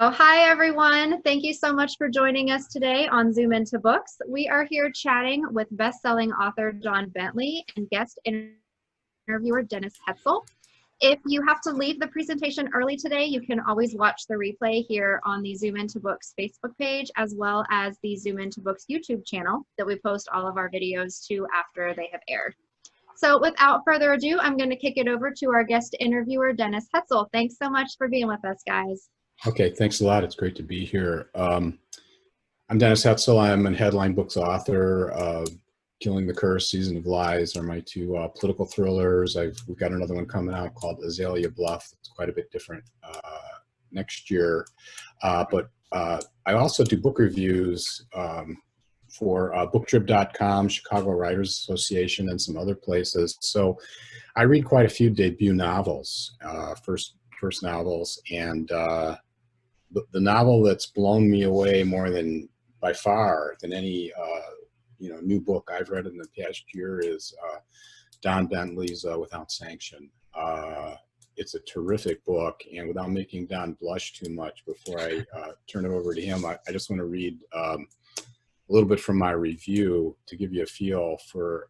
Hi everyone. Thank you so much for joining us today on Zoom Into Books. We are here chatting with best-selling author Don Bentley and guest interviewer Dennis Hetzel. If you have to leave the presentation early today, you can always watch the replay here on the Zoom Into Books Facebook page, as well as the Zoom Into Books YouTube channel that we post all of our videos to after they have aired. So without further ado, I'm going to kick it over to our guest interviewer, Dennis Hetzel. Thanks so much for being with us, guys. Okay, thanks a lot. It's great to be here. I'm Dennis Hetzel. I'm a headline books author. Killing the Curse, Season of Lies are my two political thrillers. We've got another one coming out called Azalea Bluff. It's quite a bit different next year. But I also do book reviews for booktrip.com, Chicago Writers Association, and some other places. So I read quite a few debut novels, first novels, and the novel that's blown me away more than by far than any new book I've read in the past year is Don Bentley's Without Sanction. It's a terrific book, and without making Don blush too much before I turn it over to him, I just want to read a little bit from my review to give you a feel for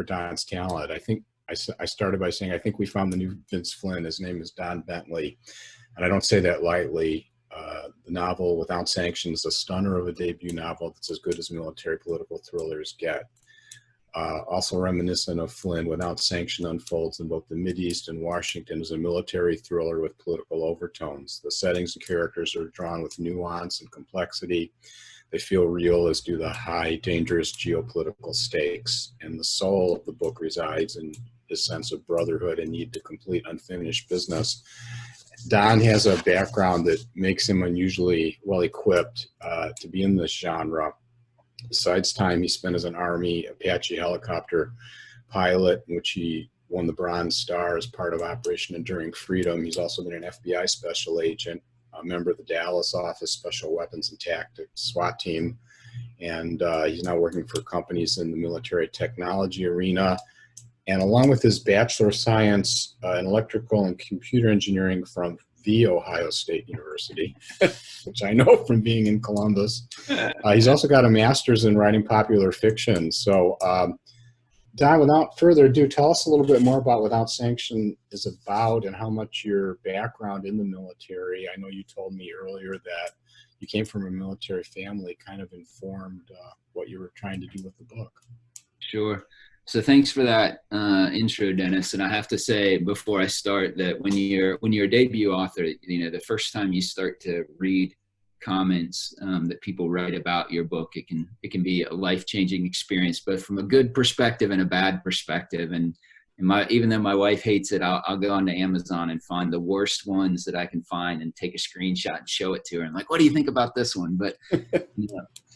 Don's talent. I think I started by saying I think we found the new Vince Flynn. His name is Don Bentley, and I don't say that lightly. The novel Without Sanction is a stunner of a debut novel that's as good as military political thrillers get. Also reminiscent of Flynn, Without Sanction unfolds in both the Mideast and Washington as a military thriller with political overtones. The settings and characters are drawn with nuance and complexity. They feel real, as do the high, dangerous geopolitical stakes. And the soul of the book resides in his sense of brotherhood and need to complete unfinished business. Don has a background that makes him unusually well-equipped to be in this genre. Besides time he spent as an Army Apache helicopter pilot, in which he won the Bronze Star as part of Operation Enduring Freedom. He's also been an FBI special agent, a member of the Dallas office Special Weapons and Tactics SWAT team, and he's now working for companies in the military technology arena. And along with his Bachelor of Science in Electrical and Computer Engineering from The Ohio State University, which I know from being in Columbus, he's also got a master's in writing popular fiction. So, Don, without further ado, tell us a little bit more about Without Sanction is about and how much your background in the military. I know you told me earlier that you came from a military family, kind of informed what you were trying to do with the book. Sure. So thanks for that intro, Dennis. And I have to say before I start that when you're a debut author, the first time you start to read comments that people write about your book, it can be a life-changing experience, both from a good perspective and a bad perspective. And even though my wife hates it, I'll go onto Amazon and find the worst ones that I can find and take a screenshot and show it to her. And like, what do you think about this one? But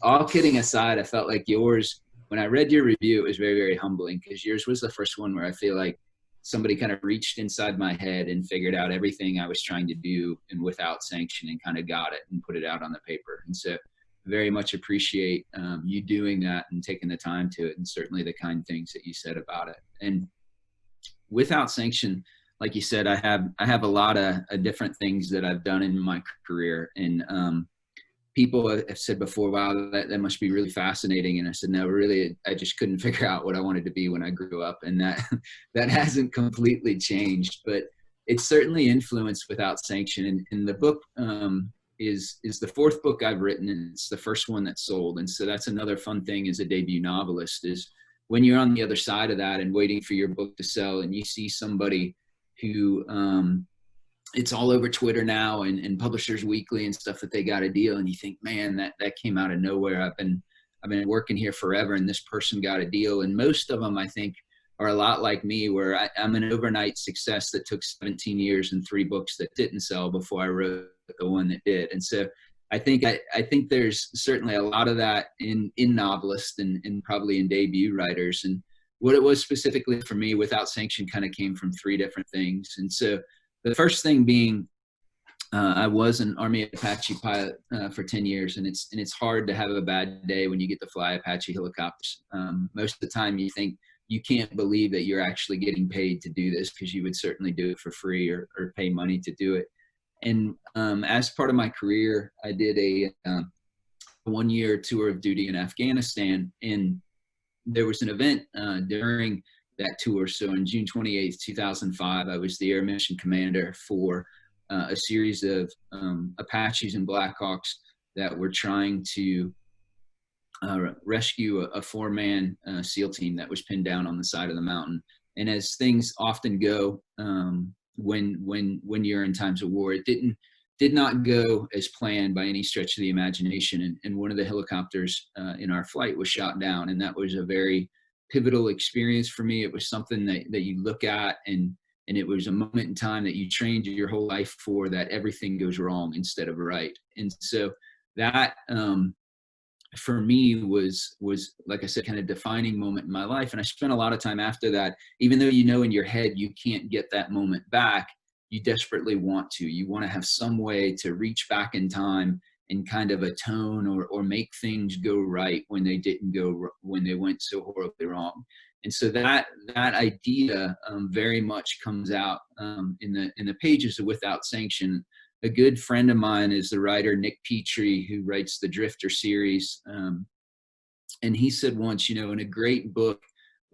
all kidding aside, I felt like yours, when I read your review, it was very, very humbling, because yours was the first one where I feel like somebody kind of reached inside my head and figured out everything I was trying to do and Without Sanction and kind of got it and put it out on the paper. And so very much appreciate you doing that and taking the time to it, and certainly the kind things that you said about it. And Without Sanction, like you said, I have a lot of different things that I've done in my career. And people have said before, wow, that must be really fascinating. And I said, no, really, I just couldn't figure out what I wanted to be when I grew up. And that hasn't completely changed, but it's certainly influenced Without Sanction. And the book is the fourth book I've written, and it's the first one that sold. And so that's another fun thing as a debut novelist, is when you're on the other side of that and waiting for your book to sell, and you see somebody who it's all over Twitter now and Publishers Weekly and stuff that they got a deal, and you think, man, that came out of nowhere. I've been working here forever, and this person got a deal. And most of them, I think, are a lot like me, where I'm an overnight success that took 17 years and 3 books that didn't sell before I wrote the one that did. And so I think there's certainly a lot of that in novelists and probably in debut writers. And what it was specifically for me, Without Sanction kind of came from 3 different things. And so the first thing being, I was an Army Apache pilot for 10 years, and it's hard to have a bad day when you get to fly Apache helicopters. Most of the time you think you can't believe that you're actually getting paid to do this, because you would certainly do it for free or pay money to do it. And as part of my career, I did a 1-year tour of duty in Afghanistan, and there was an event during that tour. So on June 28th, 2005, I was the air mission commander for a series of Apaches and Blackhawks that were trying to rescue a 4-man SEAL team that was pinned down on the side of the mountain. And as things often go, when you're in times of war, it did not go as planned by any stretch of the imagination. And one of the helicopters in our flight was shot down, and that was a very pivotal experience for me. It was something that you look at, and it was a moment in time that you trained your whole life for, that everything goes wrong instead of right. And so that for me was, like I said, kind of defining moment in my life. And I spent a lot of time after that, even though you know in your head you can't get that moment back, you desperately want to. You want to have some way to reach back in time and kind of atone or make things go right when they when they went so horribly wrong. And so that idea very much comes out in the pages of Without Sanction. A good friend of mine is the writer Nick Petrie, who writes the Drifter series. And he said once, you know, in a great book,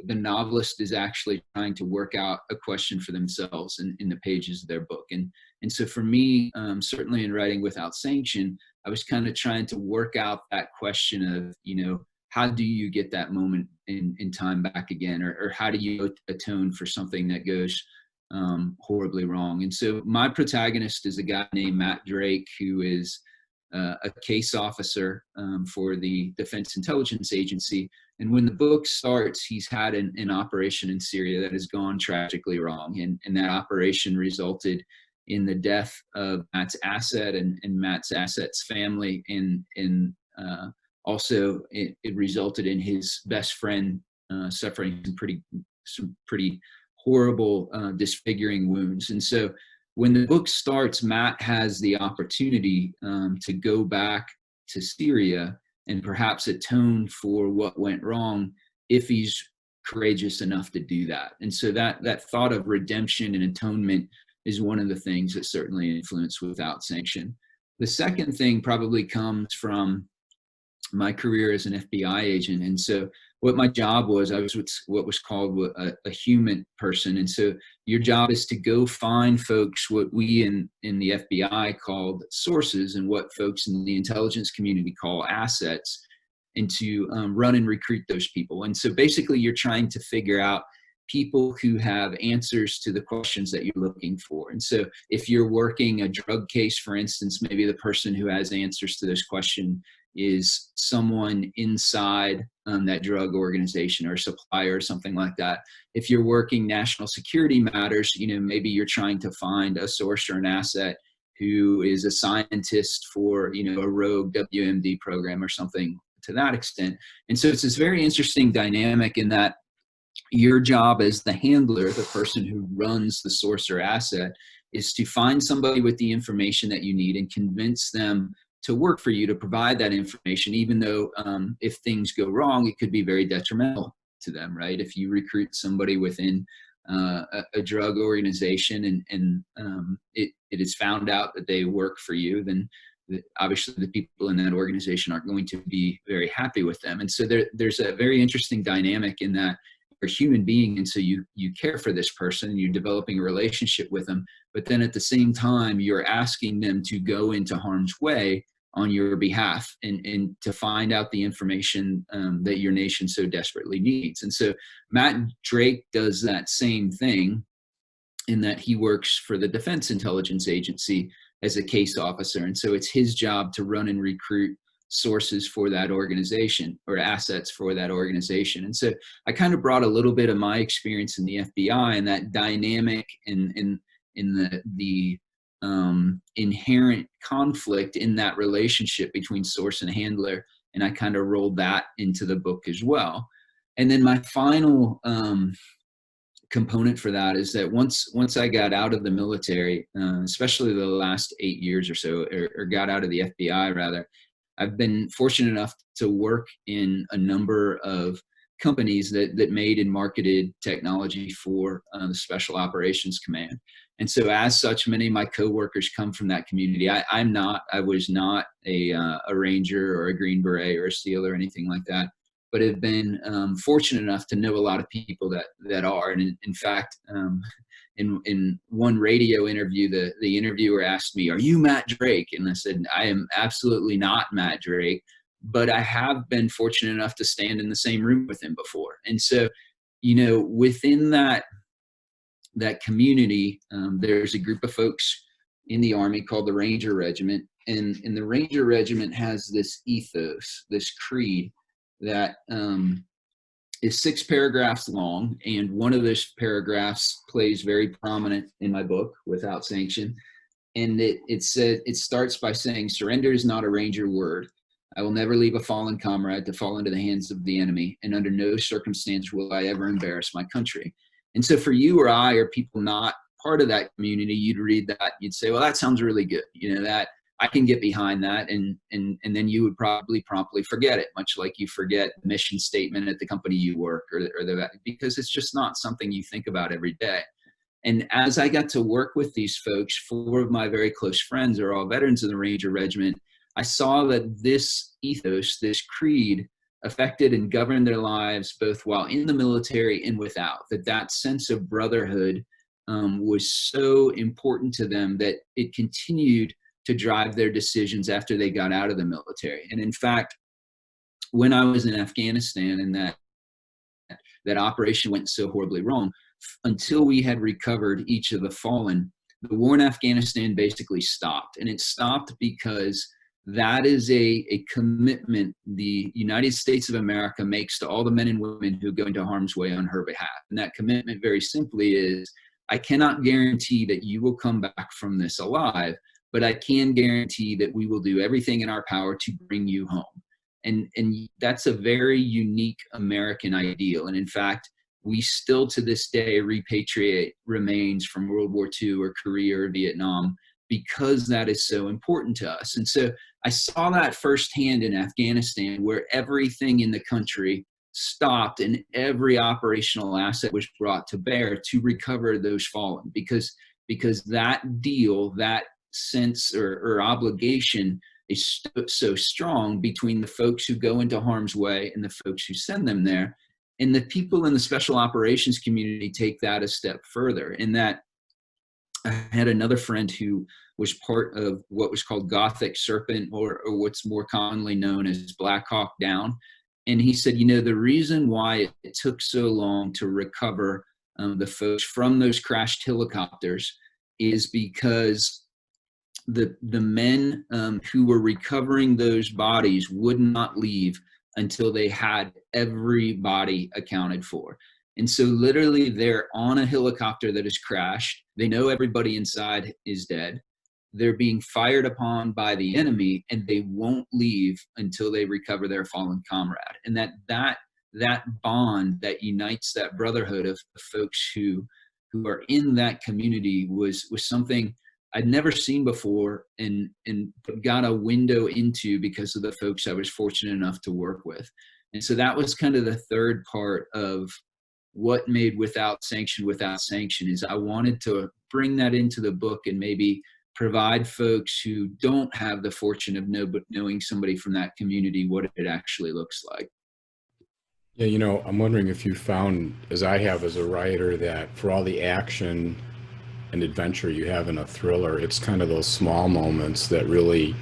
the novelist is actually trying to work out a question for themselves in the pages of their book. And so for me, certainly in writing Without Sanction, I was kind of trying to work out that question of, you know, how do you get that moment in time back again? Or how do you atone for something that goes horribly wrong? And so my protagonist is a guy named Matt Drake, who is a case officer for the Defense Intelligence Agency. And when the book starts, he's had an operation in Syria that has gone tragically wrong. And that operation resulted in the death of Matt's asset and Matt's asset's family. And also it resulted in his best friend suffering some pretty horrible disfiguring wounds. And so when the book starts, Matt has the opportunity to go back to Syria and perhaps atone for what went wrong if he's courageous enough to do that. And so that thought of redemption and atonement is one of the things that certainly influenced Without Sanction. The second thing probably comes from my career as an FBI agent. And so what my job was, I was what was called a human person. And so your job is to go find folks, what we in the FBI called sources, and what folks in the intelligence community call assets, and to run and recruit those people. And so basically you're trying to figure out people who have answers to the questions that you're looking for. And so if you're working a drug case, for instance, maybe the person who has answers to this question is someone inside that drug organization or supplier or something like that. If you're working national security matters, you know, maybe you're trying to find a source or an asset who is a scientist for, you know, a rogue WMD program or something to that extent. And so it's this very interesting dynamic in that your job as the handler, the person who runs the source or asset, is to find somebody with the information that you need and convince them to work for you, to provide that information, even though if things go wrong, it could be very detrimental to them, right? If you recruit somebody within a drug organization and it is found out that they work for you, then obviously the people in that organization aren't going to be very happy with them. And so there's a very interesting dynamic in that you're a human being, and so you care for this person, you're developing a relationship with them, but then at the same time, you're asking them to go into harm's way on your behalf and to find out the information that your nation so desperately needs. And so Matt Drake does that same thing in that he works for the Defense Intelligence Agency as a case officer. And so it's his job to run and recruit sources for that organization or assets for that organization. And so I kind of brought a little bit of my experience in the FBI and that dynamic in the inherent conflict in that relationship between source and handler. And I kind of rolled that into the book as well. And then my final component for that is that once I got out of the military, especially the last 8 years or so, or got out of the FBI rather, I've been fortunate enough to work in a number of companies that made and marketed technology for the Special Operations Command. And so as such, many of my coworkers come from that community. I was not a Ranger or a Green Beret or a SEAL or anything like that, but have been fortunate enough to know a lot of people that are. And in fact, in one radio interview, the interviewer asked me, "Are you Matt Drake?" And I said, "I am absolutely not Matt Drake, but I have been fortunate enough to stand in the same room with him before." And so, within that community, there's a group of folks in the Army called the Ranger Regiment. And the Ranger Regiment has this ethos, this creed that is 6 paragraphs long. And one of those paragraphs plays very prominent in my book, Without Sanction. And it starts by saying, "Surrender is not a Ranger word. I will never leave a fallen comrade to fall into the hands of the enemy. And under no circumstance will I ever embarrass my country." And so for you or I, or people not part of that community, you'd read that, you'd say, "Well, that sounds really good. That I can get behind that." And then you would probably promptly forget it, much like you forget the mission statement at the company you work because it's just not something you think about every day. And as I got to work with these folks, 4 of my very close friends are all veterans of the Ranger Regiment. I saw that this ethos, this creed, affected and governed their lives both while in the military and without. That sense of brotherhood was so important to them that it continued to drive their decisions after they got out of the military. And in fact, when I was in Afghanistan and that operation went so horribly wrong, until we had recovered each of the fallen, the war in Afghanistan basically stopped. And it stopped because that is a commitment the United States of America makes to all the men and women who go into harm's way on her behalf. And that commitment very simply is, I cannot guarantee that you will come back from this alive, but I can guarantee that we will do everything in our power to bring you home. And that's a very unique American ideal. And in fact, we still to this day repatriate remains from World War II or Korea or Vietnam because that is so important to us. And so I saw that firsthand in Afghanistan, where everything in the country stopped and every operational asset was brought to bear to recover those fallen, because that deal, that sense or obligation is so strong between the folks who go into harm's way and the folks who send them there. And the people in the special operations community take that a step further, in that I had another friend who was part of what was called Gothic Serpent, or what's more commonly known as Black Hawk Down. And he said, the reason why it took so long to recover the folks from those crashed helicopters is because the men who were recovering those bodies would not leave until they had every body accounted for. And so literally they're on a helicopter that has crashed. They know everybody inside is dead. They're being fired upon by the enemy, and they won't leave until they recover their fallen comrade. And that bond that unites that brotherhood of the folks who are in that community was something I'd never seen before, and got a window into because of the folks I was fortunate enough to work with. And so that was kind of the third part of what made Without Sanction, is I wanted to bring that into the book and maybe provide folks who don't have the fortune of knowing somebody from that community what it actually looks like. Yeah, I'm wondering if you found, as I have as a writer, that for all the action and adventure you have in a thriller, it's kind of those small moments that really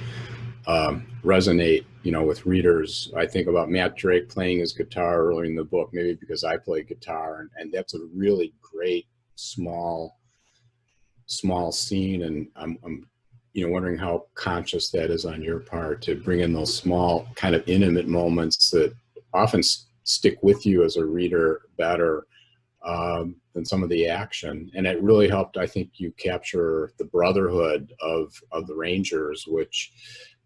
resonate, with readers. I think about Matt Drake playing his guitar earlier in the book, maybe because I play guitar, and that's a really great small scene. And I'm wondering how conscious that is on your part to bring in those small kind of intimate moments that often stick with you as a reader better than some of the action. And it really helped, I think, you capture the brotherhood of the Rangers, which,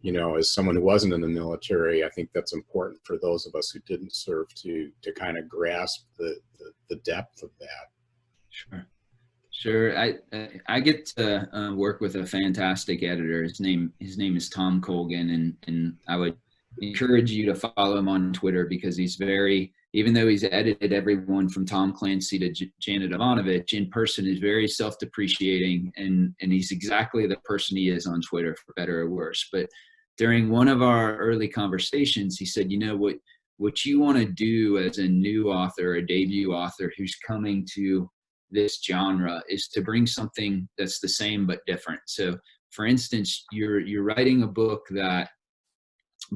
as someone who wasn't in the military, I think that's important for those of us who didn't serve to kind of grasp the depth of that. Sure. I get to work with a fantastic editor. His name is Tom Colgan, and I would encourage you to follow him on Twitter, because he's very, even though he's edited everyone from Tom Clancy to Janet Ivanovich, in person is very self-depreciating, and he's exactly the person he is on Twitter, for better or worse. But during one of our early conversations, he said, you know, what you want to do as a new author, a debut author who's coming to this genre, is to bring something that's the same but different. So for instance, you're writing a book that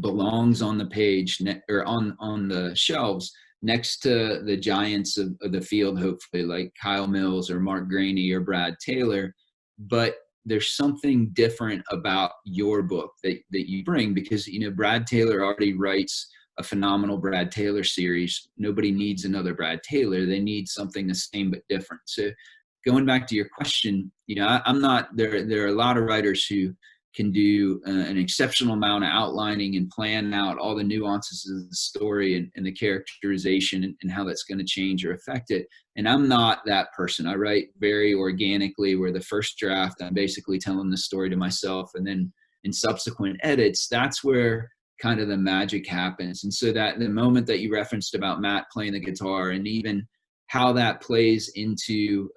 belongs on the page or on the shelves next to the giants of the field, hopefully, like Kyle Mills or Mark Graney or Brad Taylor. But there's something different about your book that you bring, because, you know, Brad Taylor already writes a phenomenal Brad Taylor series. Nobody needs another Brad Taylor. They need something the same but different. So going back to your question, you know, I'm not there. There are a lot of writers who can do an exceptional amount of outlining and plan out all the nuances of the story and the characterization and how that's going to change or affect it. And I'm not that person. I write very organically, where the first draft, I'm basically telling the story to myself, and then in subsequent edits, that's where kind of the magic happens. And so that the moment that you referenced about Matt playing the guitar, and even how that plays into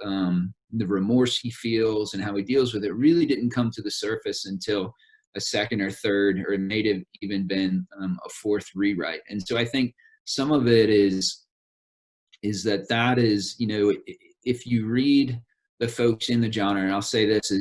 the remorse he feels and how he deals with it, really didn't come to the surface until a second or third, or it may have even been a fourth rewrite. And so I think some of it is that is, you know, if you read the folks in the genre, and I'll say this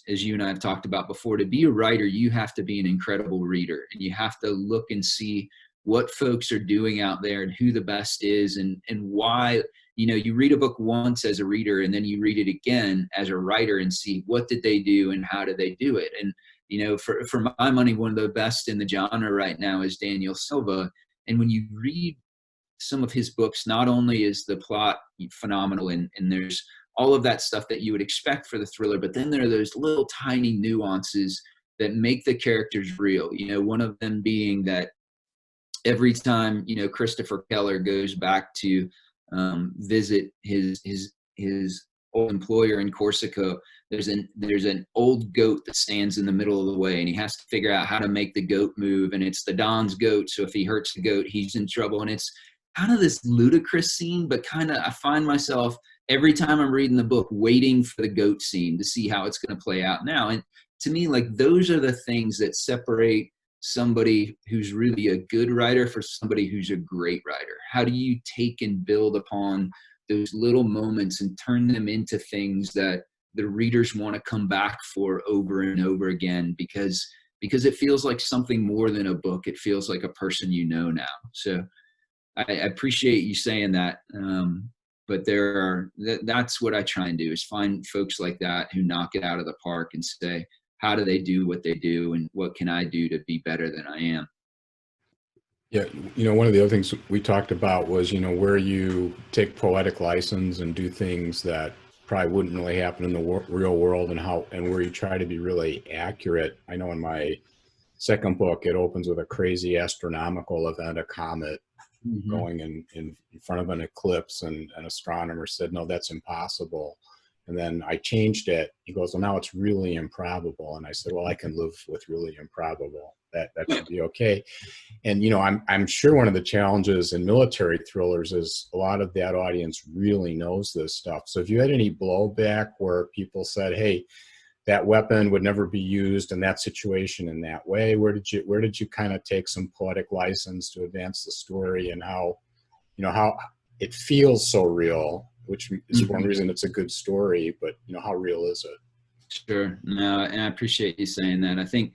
as you and I have talked about before, to be a writer, you have to be an incredible reader, and you have to look and see what folks are doing out there and who the best is, and why. You know, you read a book once as a reader, and then you read it again as a writer and see what did they do and how did they do it. And, you know, for my money, one of the best in the genre right now is Daniel Silva. And when you read some of his books, not only is the plot phenomenal, and there's all of that stuff that you would expect for the thriller, but then there are those little tiny nuances that make the characters real. You know, one of them being that every time, you know, Christopher Keller goes back to visit his old employer in Corsica, there's an old goat that stands in the middle of the way, and he has to figure out how to make the goat move, and it's the Don's goat, so if he hurts the goat, he's in trouble. And it's kind of this ludicrous scene, but kind of, I find myself every time I'm reading the book waiting for the goat scene to see how it's going to play out now. And to me, like, those are the things that separate somebody who's really a good writer for somebody who's a great writer. How do you take and build upon those little moments and turn them into things that the readers want to come back for over and over again, because it feels like something more than a book. It feels like a person you know now. So I appreciate you saying that. But that's what I try and do, is find folks like that who knock it out of the park and say, how do they do what they do, and what can I do to be better than I am? Yeah, you know, one of the other things we talked about was, you know, where you take poetic license and do things that probably wouldn't really happen in the real world, and where you try to be really accurate. I know in my second book, it opens with a crazy astronomical event, a comet going in front of an eclipse, and an astronomer said, no, that's impossible. And then I changed it. He goes, well, now it's really improbable. And I said, well, I can live with really improbable. That should be okay. And, you know, I'm sure one of the challenges in military thrillers is a lot of that audience really knows this stuff. So if you had any blowback where people said, hey, that weapon would never be used in that situation in that way, where did you kind of take some poetic license to advance the story, and how, you know, how it feels so real, which is one reason it's a good story, but, you know, how real is it? Sure. No, and I appreciate you saying that. I think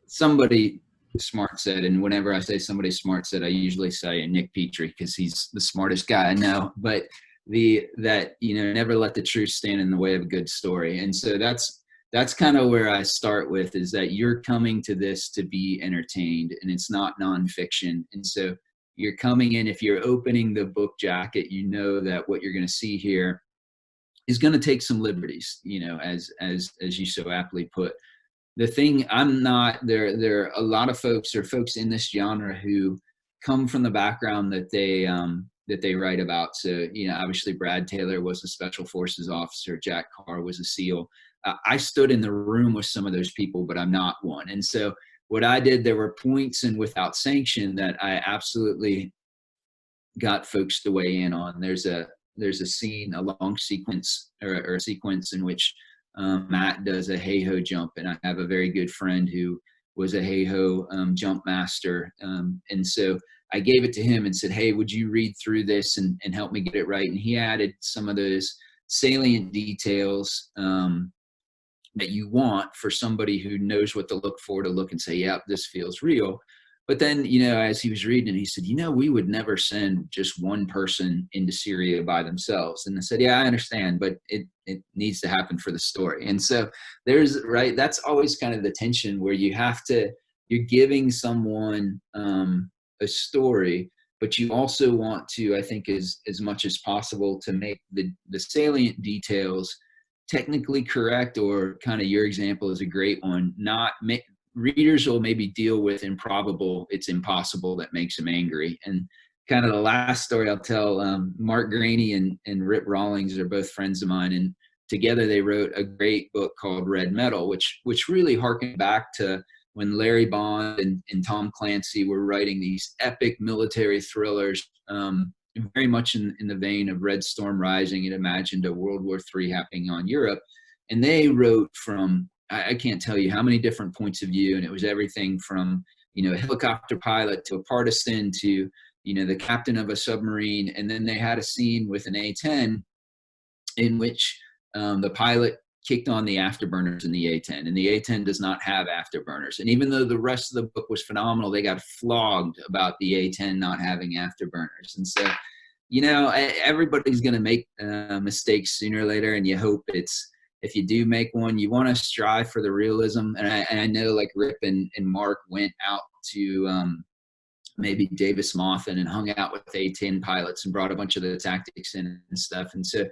somebody smart said, and whenever I say somebody smart said, I usually say Nick Petrie, because he's the smartest guy I know. But that, you know, never let the truth stand in the way of a good story. And so that's kind of where I start with, is that you're coming to this to be entertained, and it's not nonfiction. And so you're coming in, if you're opening the book jacket, you know that what you're going to see here is going to take some liberties, you know, as you so aptly put. The thing, I'm not there are a lot of folks in this genre who come from the background that they write about. So, you know, obviously Brad Taylor was a special forces officer, Jack Carr was a SEAL. I stood in the room with some of those people, but I'm not one. And so what I did, there were points in Without Sanction that I absolutely got folks to weigh in on. There's a scene, a long sequence or a sequence in which Matt does a hey-ho jump, and I have a very good friend who was a hey-ho jump master. And so I gave it to him and said, hey, would you read through this and help me get it right? And he added some of those salient details that you want for somebody who knows what to look for, to look and say, yep, this feels real. But then, as he was reading it, he said, we would never send just one person into Syria by themselves. And I said, yeah, I understand, but it needs to happen for the story. And so that's always kind of the tension where you're giving someone a story, but you also want to, I think, as much as possible to make the salient details technically correct, or kind of your example is a great one. Readers will maybe deal with improbable, it's impossible, that makes them angry. And kind of the last story I'll tell, Mark Graney and Rip Rawlings are both friends of mine, and together they wrote a great book called Red Metal, which really harkened back to when Larry Bond and Tom Clancy were writing these epic military thrillers, very much in the vein of Red Storm Rising. It imagined a World War III happening on Europe. And they wrote from, I can't tell you how many different points of view, and it was everything from, a helicopter pilot to a partisan to, the captain of a submarine. And then they had a scene with an A-10 in which the pilot kicked on the afterburners in the A-10, and the A-10 does not have afterburners. And even though the rest of the book was phenomenal, they got flogged about the A-10 not having afterburners. And so, everybody's going to make mistakes sooner or later, and you hope if you do make one, you want to strive for the realism. And I know, like, Rip and Mark went out to maybe Davis Monthan and hung out with A-10 pilots and brought a bunch of the tactics in and stuff. And so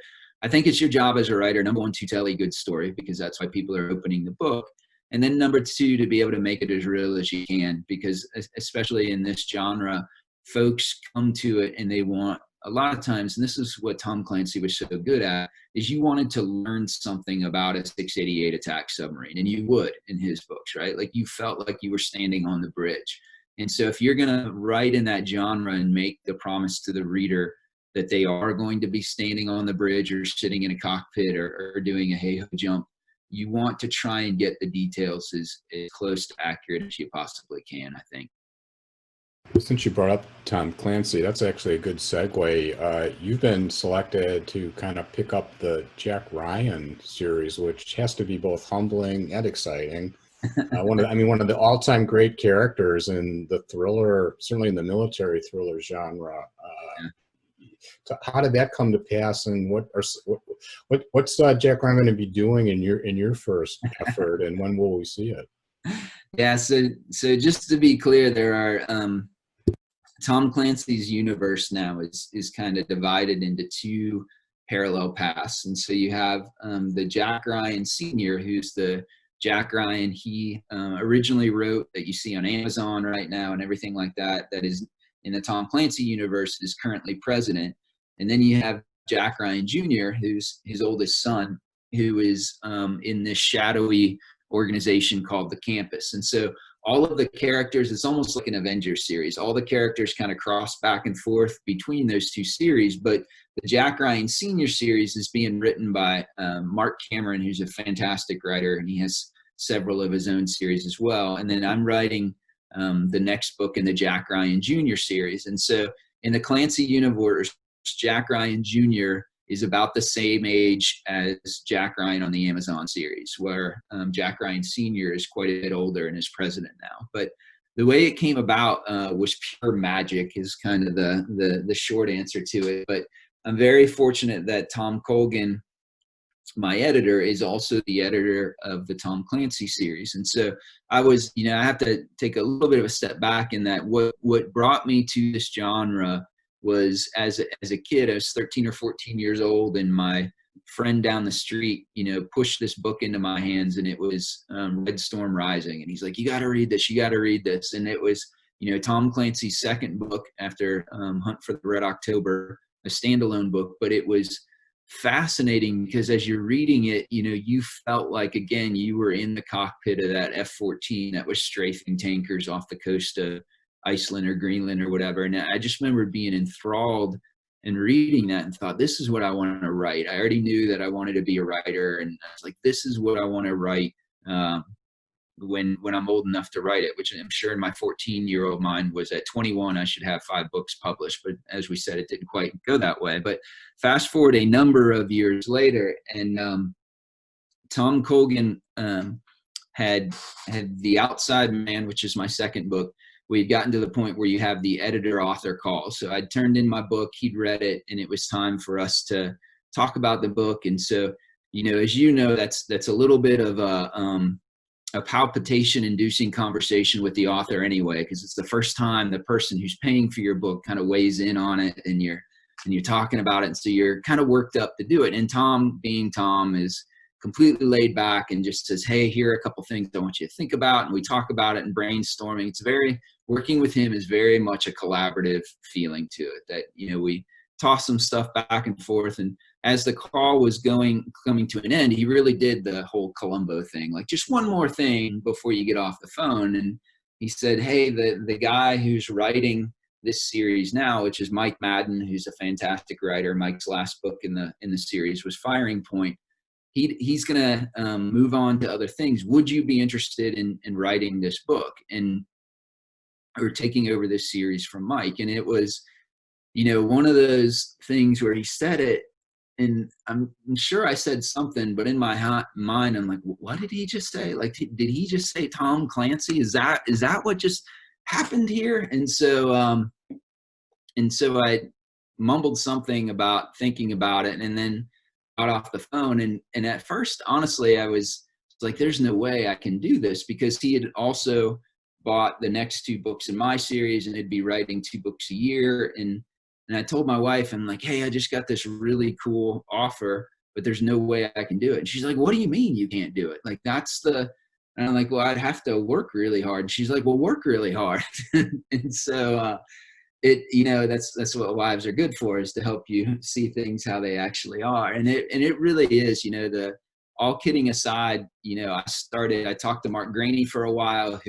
I think it's your job as a writer, number one, to tell a good story, because that's why people are opening the book. And then number two, to be able to make it as real as you can, because especially in this genre, folks come to it and they want, a lot of times, and this is what Tom Clancy was so good at, is you wanted to learn something about a 688 attack submarine, and you would in his books, right? Like, you felt like you were standing on the bridge. And so if you're going to write in that genre and make the promise to the reader that they are going to be standing on the bridge or sitting in a cockpit or doing a hey-ho jump, you want to try and get the details as close to accurate as you possibly can, I think. Since you brought up Tom Clancy, that's actually a good segue. You've been selected to kind of pick up the Jack Ryan series, which has to be both humbling and exciting. One of the all-time great characters in the thriller, certainly in the military thriller genre. So how did that come to pass, and what's Jack Ryan going to be doing in your first effort, and when will we see it? Yeah, so just to be clear, there are Tom Clancy's universe now is kind of divided into two parallel paths. And so you have the Jack Ryan Sr., who's the Jack Ryan he originally wrote, that you see on Amazon right now and everything like that, that is in the Tom Clancy universe, is currently president. And then you have Jack Ryan Jr., who's his oldest son, who is in this shadowy organization called the Campus. And so all of the characters, it's almost like an Avengers series. All the characters kind of cross back and forth between those two series. But the Jack Ryan Sr. series is being written by Mark Cameron, who's a fantastic writer, and he has several of his own series as well. And then I'm writing the next book in the Jack Ryan Jr. series. And so in the Clancy universe, Jack Ryan Jr. is about the same age as Jack Ryan on the Amazon series, where Jack Ryan Sr. is quite a bit older and is president now. But the way it came about was pure magic, is kind of the short answer to it. But I'm very fortunate that Tom Colgan, my editor, is also the editor of the Tom Clancy series. And so I was, I have to take a little bit of a step back in that what brought me to this genre was as a kid. I was 13 or 14 years old, and my friend down the street, pushed this book into my hands, and it was Red Storm Rising. And he's like, you got to read this. You got to read this. And it was, Tom Clancy's second book after Hunt for the Red October, a standalone book, but it was fascinating because as you're reading it, you know, you felt like, again, you were in the cockpit of that F-14 that was strafing tankers off the coast of Iceland or Greenland or whatever. And I just remember being enthralled and reading that and thought, this is what I want to write. I already knew that I wanted to be a writer, and I was like, this is what I want to write when I'm old enough to write it, which I'm sure in my 14-year-old mind was at 21, I should have 5 books published. But as we said, it didn't quite go that way. But fast forward a number of years later, and Tom Colgan had The Outside Man, which is my second book. We had gotten to the point where you have the editor-author call. So I'd turned in my book, he'd read it, and it was time for us to talk about the book. And so, you know, as you know, that's a little bit of a palpitation-inducing conversation with the author anyway, because it's the first time the person who's paying for your book kind of weighs in on it, and you're talking about it. And so you're kind of worked up to do it. And Tom, being Tom, is completely laid back and just says, hey, here are a couple things I want you to think about. And we talk about it and brainstorming. Working with him is very much a collaborative feeling to it, that, you know, we toss some stuff back and forth. And as the call was coming to an end, he really did the whole Columbo thing, like, just one more thing before you get off the phone. And he said, hey, the guy who's writing this series now, which is Mike Maden, who's a fantastic writer. Mike's last book in the series was Firing Point. He's going to move on to other things. Would you be interested in writing this book or taking over this series from Mike? And it was, you know, one of those things where he said it, and I'm sure I said something, but in my mind, I'm like, what did he just say? Like, did he just say Tom Clancy? Is that what just happened here? And so I mumbled something about thinking about it, and then got off the phone. And at first, honestly, I was like, there's no way I can do this, because he had also bought the next 2 books in my series, and he'd be writing 2 books a year. And I told my wife, I'm like, hey, I just got this really cool offer, but there's no way I can do it. And she's like, what do you mean you can't do it? Like, and I'm like, well, I'd have to work really hard. And she's like, well, work really hard. And so you know, that's what wives are good for, is to help you see things how they actually are. And it really is, you know, all kidding aside, you know, I talked to Mark Graney for a while,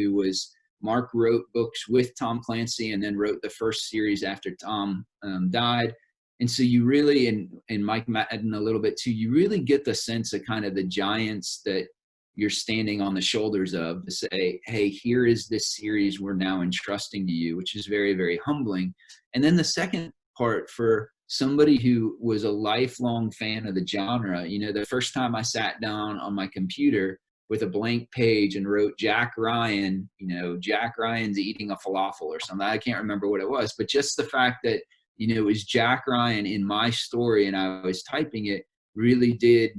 Mark wrote books with Tom Clancy and then wrote the first series after Tom died. And so you really, and Mike Maden a little bit too, you really get the sense of kind of the giants that you're standing on the shoulders of, to say, hey, here is this series we're now entrusting to you, which is very, very humbling. And then the second part, for somebody who was a lifelong fan of the genre, you know, the first time I sat down on my computer with a blank page and wrote Jack Ryan, you know, Jack Ryan's eating a falafel or something. I can't remember what it was, but just the fact that, you know, it was Jack Ryan in my story and I was typing it really did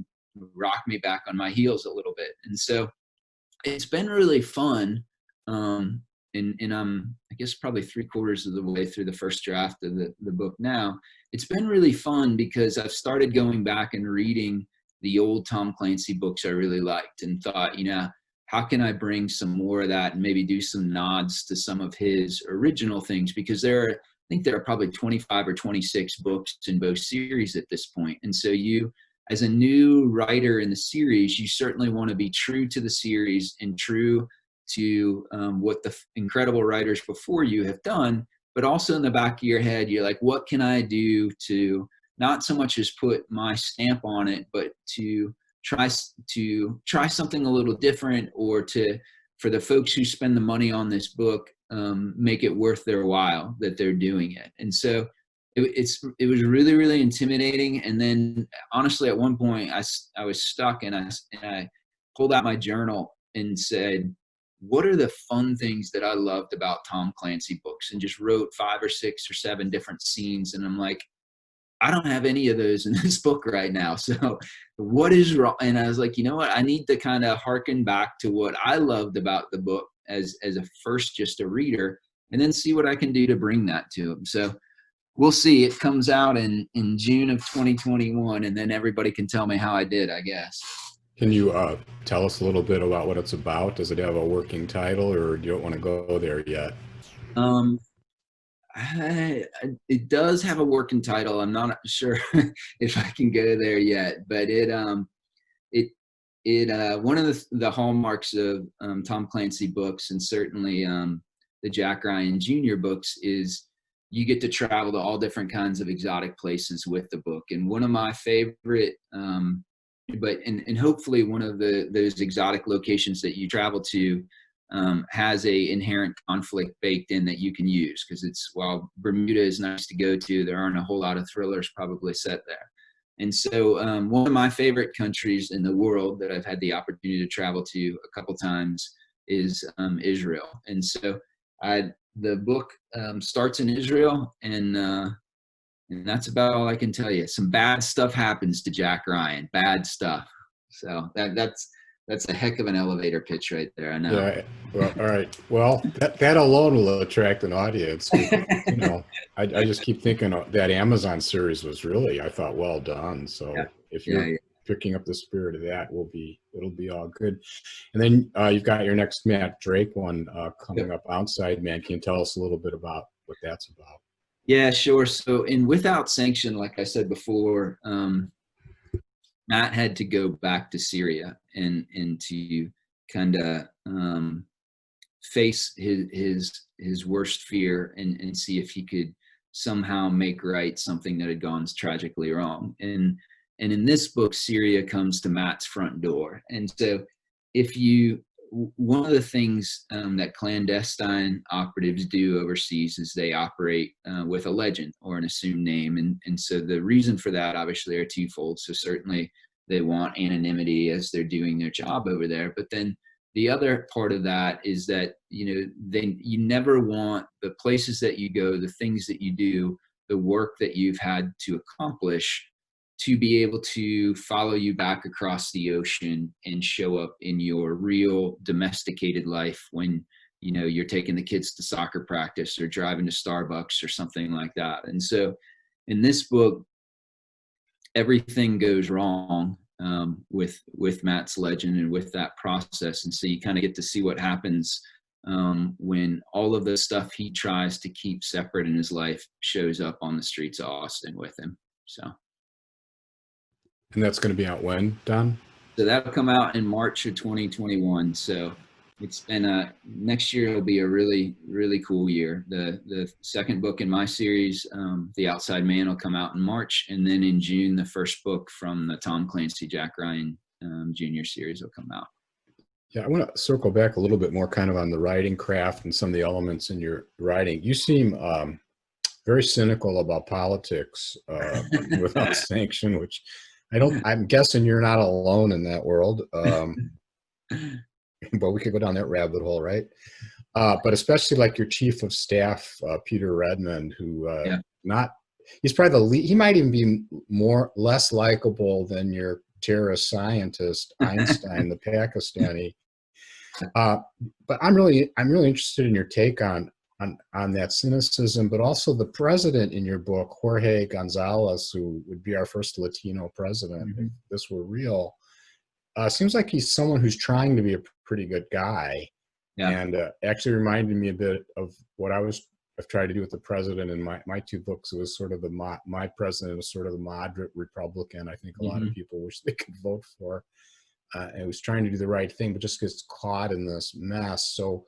rock me back on my heels a little bit. And so it's been really fun. And I'm, I guess, probably 3/4 of the way through the first draft of the book now. It's been really fun because I've started going back and reading the old Tom Clancy books I really liked, and thought, you know, how can I bring some more of that and maybe do some nods to some of his original things? Because I think there are probably 25 or 26 books in both series at this point. And so you, as a new writer in the series, you certainly want to be true to the series and true to what the incredible writers before you have done, but also in the back of your head, you're like, what can I do to not so much as put my stamp on it, but to try something a little different, or for the folks who spend the money on this book, make it worth their while that they're doing it. And so it was really, really intimidating. And then honestly, at one point I was stuck, and I pulled out my journal and said, what are the fun things that I loved about Tom Clancy books, and just wrote 5 or 6 or 7 different scenes. And I'm like, I don't have any of those in this book right now. So what is wrong? And I was like, you know what? I need to kind of hearken back to what I loved about the book as just a reader, and then see what I can do to bring that to him. So we'll see. It comes out in June of 2021, and then everybody can tell me how I did, I guess. Can you tell us a little bit about what it's about? Does it have a working title, or you don't want to go there yet? It does have a working title. I'm not sure if I can go there yet, but one of the hallmarks of Tom Clancy books, and certainly the Jack Ryan Jr. books, is you get to travel to all different kinds of exotic places with the book. And one of my favorite, and hopefully one of those exotic locations that you travel to has a inherent conflict baked in that you can use, because while Bermuda is nice to go to, there aren't a whole lot of thrillers probably set there. And so one of my favorite countries in the world that I've had the opportunity to travel to a couple times is Israel. And so the book starts in Israel, and that's about all I can tell you. Some bad stuff happens to Jack Ryan, bad stuff. So that's a heck of an elevator pitch right there. I know. Yeah. Well, all right. Well, that alone will attract an audience. You know, I just keep thinking that Amazon series was really, I thought, well done. So if you're picking up the spirit of that, it'll be all good. And then you've got your next Matt Drake one coming up, Outside Man. Can you tell us a little bit about what that's about? Yeah, sure. So in Without Sanction, like I said before, Matt had to go back to Syria and to kind of face his worst fear and see if he could somehow make right something that had gone tragically wrong. And in this book, Syria comes to Matt's front door. And so one of the things that clandestine operatives do overseas is they operate with a legend or an assumed name. And so the reason for that obviously are twofold. So certainly they want anonymity as they're doing their job over there. But then the other part of that is that, you never want the places that you go, the things that you do, the work that you've had to accomplish to be able to follow you back across the ocean and show up in your real domesticated life when, you're taking the kids to soccer practice or driving to Starbucks or something like that. And so in this book, everything goes wrong with Matt's legend and with that process. And so you kind of get to see what happens when all of the stuff he tries to keep separate in his life shows up on the streets of Austin with him. So. And that's going to be out when, Don? So that'll come out in March of 2021. So it's been next year will be a really, really cool year. The second book in my series, The Outside Man, will come out in March. And then in June, the first book from the Tom Clancy, Jack Ryan Jr. series will come out. Yeah, I want to circle back a little bit more kind of on the writing craft and some of the elements in your writing. You seem very cynical about politics Without Sanction, which I'm guessing you're not alone in that world. But we could go down that rabbit hole, right? But especially like your chief of staff, Peter Redmond, who he's probably he might even be less likable than your terrorist scientist, Einstein, the Pakistani. But I'm really interested in your take on that cynicism, but also the president in your book, Jorge Gonzalez, who would be our first Latino president if this were real. Seems like he's someone who's trying to be a pretty good guy, and actually reminded me a bit of what I've tried to do with the president in my two books. It was sort of my president was sort of the moderate Republican. I think a lot of people wish they could vote for, and was trying to do the right thing, but just gets caught in this mess. So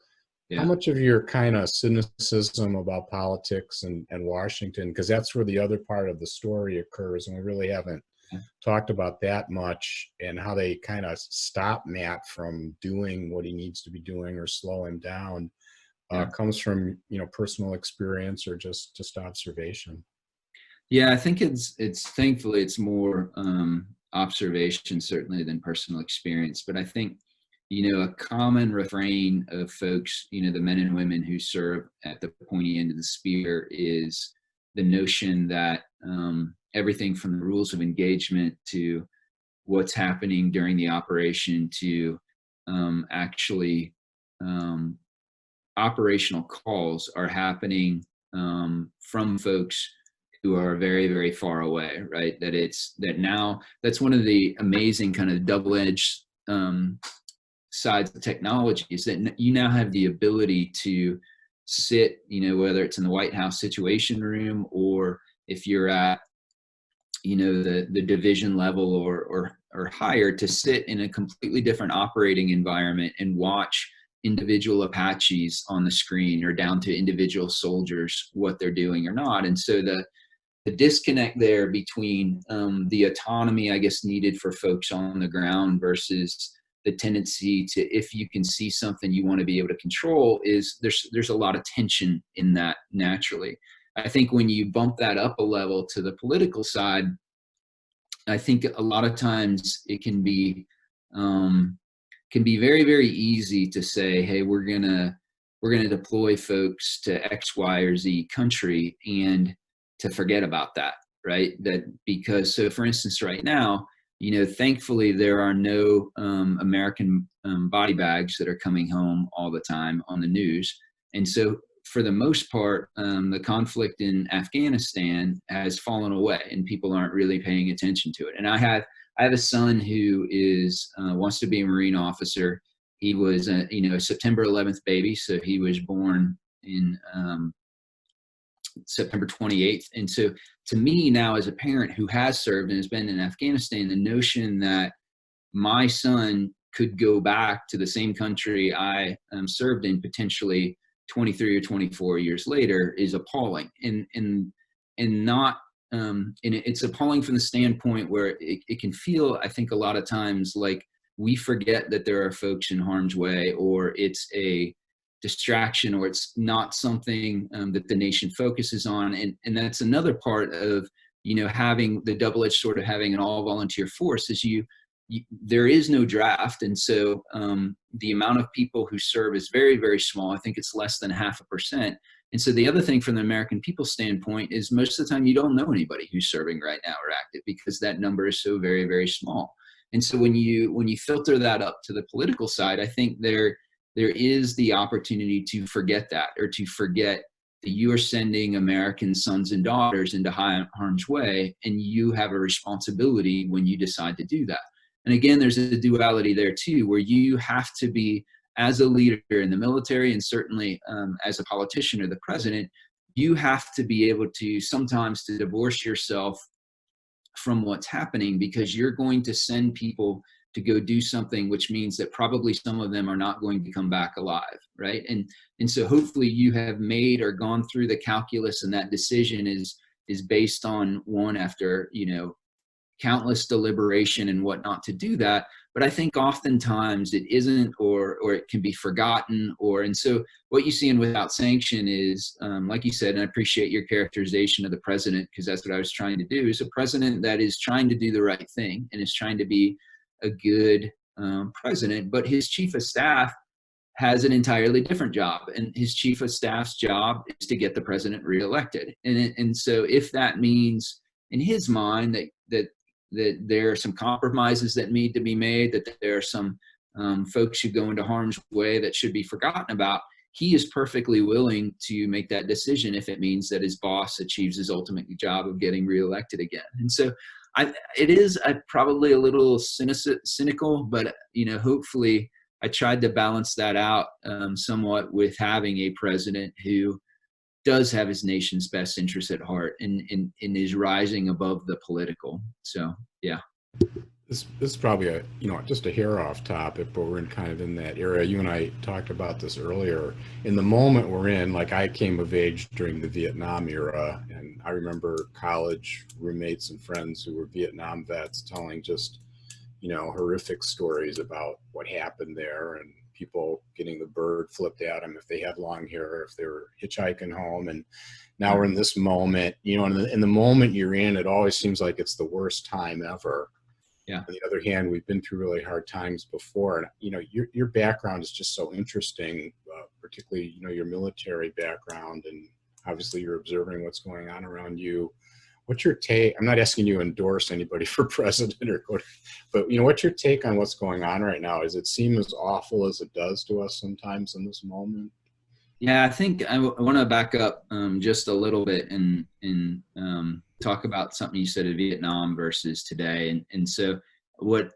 how much of your kind of cynicism about politics and Washington, because that's where the other part of the story occurs, and we really haven't talked about that much, and how they kind of stop Matt from doing what he needs to be doing or slow him down, comes from personal experience or just observation. Yeah, I think it's thankfully it's more observation certainly than personal experience. But I think a common refrain of folks, the men and women who serve at the pointy end of the spear, is the notion that everything from the rules of engagement to what's happening during the operation to actually operational calls are happening from folks who are very, very far away, right? That's one of the amazing kind of double-edged sides of technology, is that you now have the ability to sit, whether it's in the White House Situation Room or if you're at, the division level or higher, to sit in a completely different operating environment and watch individual Apaches on the screen or down to individual soldiers, what they're doing or not. And so the disconnect there between the autonomy, I guess, needed for folks on the ground versus the tendency to, if you can see something you want to be able to control, is there's a lot of tension in that naturally. I think when you bump that up a level to the political side, I think a lot of times it can be very, very easy to say, hey, we're gonna deploy folks to X, Y, or Z country, and to forget about that, right? So for instance, right now, thankfully there are no American body bags that are coming home all the time on the news. And so for the most part, the conflict in Afghanistan has fallen away and people aren't really paying attention to it. And I have a son who wants to be a Marine officer. He was a September 11th baby. So he was born in September 28th. And so to me now, as a parent who has served and has been in Afghanistan, the notion that my son could go back to the same country I served in potentially 23 or 24 years later is appalling. And it's appalling from the standpoint where it can feel, I think, a lot of times like we forget that there are folks in harm's way, or it's a distraction, or it's not something that the nation focuses on. And that's another part of, having the double-edged sword of having an all-volunteer force is there is no draft. And so the amount of people who serve is very, very small. I think it's less than 0.5%. And so the other thing from the American people standpoint is most of the time you don't know anybody who's serving right now or active, because that number is so very, very small. And so when you filter that up to the political side, I think there is the opportunity to forget that, or to forget that you are sending American sons and daughters into harm's way, and you have a responsibility when you decide to do that. And again, there's a duality there too, where you have to be, as a leader in the military, and certainly as a politician or the president, you have to be able to sometimes to divorce yourself from what's happening, because you're going to send people to go do something, which means that probably some of them are not going to come back alive, right? And so hopefully you have made or gone through the calculus, and that decision is based on one after, countless deliberation and whatnot to do that. But I think oftentimes it isn't, or it can be forgotten, and so what you see in Without Sanction is, like you said, and I appreciate your characterization of the president, because that's what I was trying to do, is a president that is trying to do the right thing and is trying to be a good president, but his chief of staff has an entirely different job, and his chief of staff's job is to get the president reelected. And so if that means in his mind that there are some compromises that need to be made, that there are some folks who go into harm's way that should be forgotten about, he is perfectly willing to make that decision if it means that his boss achieves his ultimate job of getting reelected again. And so it is probably a little cynical, but hopefully I tried to balance that out somewhat with having a president who does have his nation's best interests at heart and is rising above the political. So, yeah. This is probably just a hair off topic, but we're kind of in that area. You and I talked about this earlier. In the moment we're in, like I came of age during the Vietnam era, and I remember college roommates and friends who were Vietnam vets telling just, horrific stories about what happened there, and people getting the bird flipped at them if they had long hair, if they were hitchhiking home. And now we're in this moment, in the moment you're in, it always seems like it's the worst time ever. Yeah. On the other hand, we've been through really hard times before, and your background is just so interesting, particularly your military background, and obviously you're observing what's going on around you. What's your take? I'm not asking you to endorse anybody for president but what's your take on what's going on right now? Does it seem as awful as it does to us sometimes in this moment? Yeah, I think I want to back up just a little bit and talk about something you said in Vietnam versus today. And so what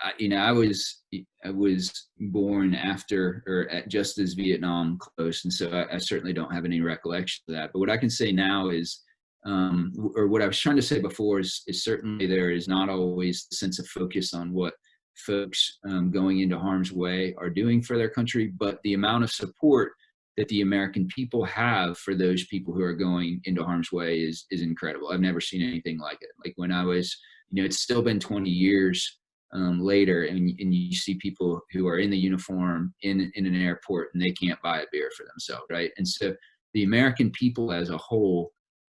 I was born after or just as Vietnam closed, and so I certainly don't have any recollection of that. But what I can say now is, or what I was trying to say before is certainly there is not always the sense of focus on what folks going into harm's way are doing for their country, but the amount of support that the American people have for those people who are going into harm's way is incredible. I've never seen anything like it. Like when I was, it's still been 20 years later, and you see people who are in the uniform in an airport and they can't buy a beer for themselves, right? And so the American people as a whole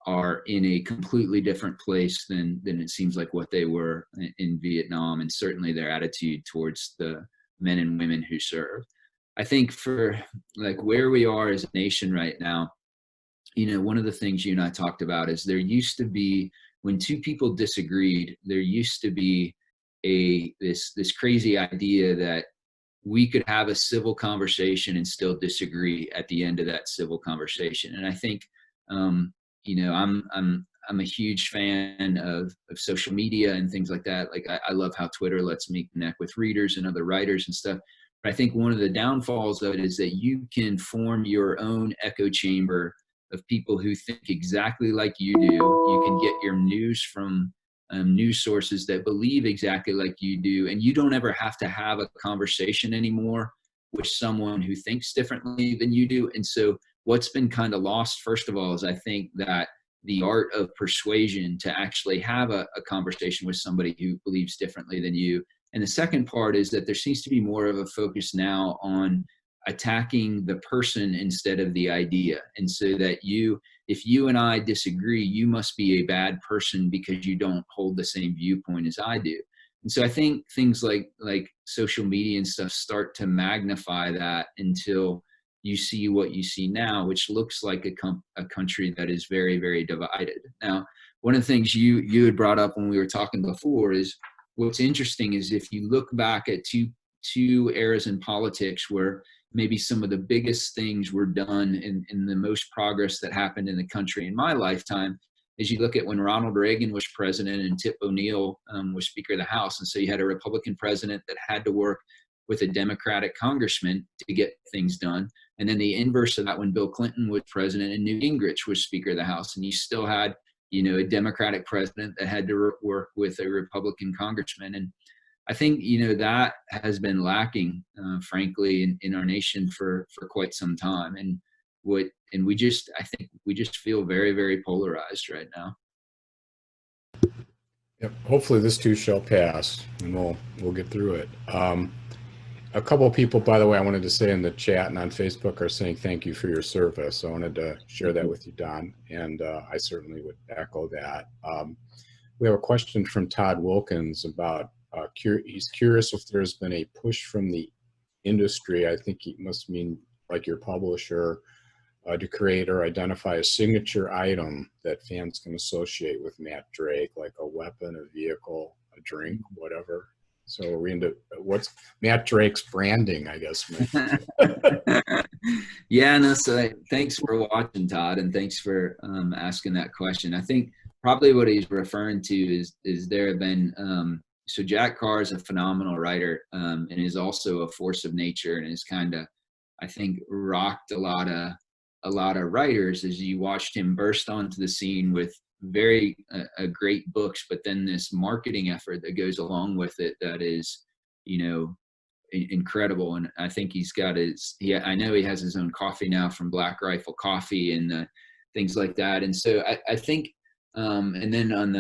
are in a completely different place than it seems like what they were in Vietnam, and certainly their attitude towards the men and women who serve. I think for like where we are as a nation right now, one of the things you and I talked about is there used to be, when two people disagreed, there used to be this crazy idea that we could have a civil conversation and still disagree at the end of that civil conversation. And I think, I'm a huge fan of social media and things like that. Like I love how Twitter lets me connect with readers and other writers and stuff. But I think one of the downfalls of it is that you can form your own echo chamber of people who think exactly like you do. You can get your news from news sources that believe exactly like you do, and you don't ever have to have a conversation anymore with someone who thinks differently than you do. And so what's been kind of lost, first of all, is I think that the art of persuasion to actually have a conversation with somebody who believes differently than you. And the second part is that there seems to be more of a focus now on attacking the person instead of the idea. And so that if you and I disagree, you must be a bad person because you don't hold the same viewpoint as I do. And so I think things like social media and stuff start to magnify that until you see what you see now, which looks like a country that is very, very divided. Now, one of the things you had brought up when we were talking before is what's interesting is if you look back at two eras in politics where maybe some of the biggest things were done in the most progress that happened in the country in my lifetime, is you look at when Ronald Reagan was president and Tip O'Neill was Speaker of the House. And so you had a Republican president that had to work with a Democratic congressman to get things done. And then the inverse of that, when Bill Clinton was president and Newt Gingrich was Speaker of the House, and you still had, a Democratic president that had to work with a Republican congressman. And I think, that has been lacking, frankly, in our nation for quite some time. And I think we just feel very, very polarized right now. Yep. Hopefully this too shall pass, and we'll get through it. A couple of people, by the way, I wanted to say in the chat and on Facebook are saying thank you for your service. So I wanted to share that with you, Don, and I certainly would echo that. We have a question from Todd Wilkins about, he's curious if there's been a push from the industry, I think he must mean like your publisher, to create or identify a signature item that fans can associate with Matt Drake, like a weapon, a vehicle, a drink, whatever. So we're into what's Matt Drake's branding, I guess. Yeah, no, so thanks for watching, Todd, and thanks for asking that question. I think probably what he's referring to is there have been, so Jack Carr is a phenomenal writer and is also a force of nature, and has kind of, I think, rocked a lot of writers as you watched him burst onto the scene with very great books, but then this marketing effort that goes along with it that is, incredible. And I think he's got I know he has his own coffee now from Black Rifle Coffee and things like that. And so I think, and then on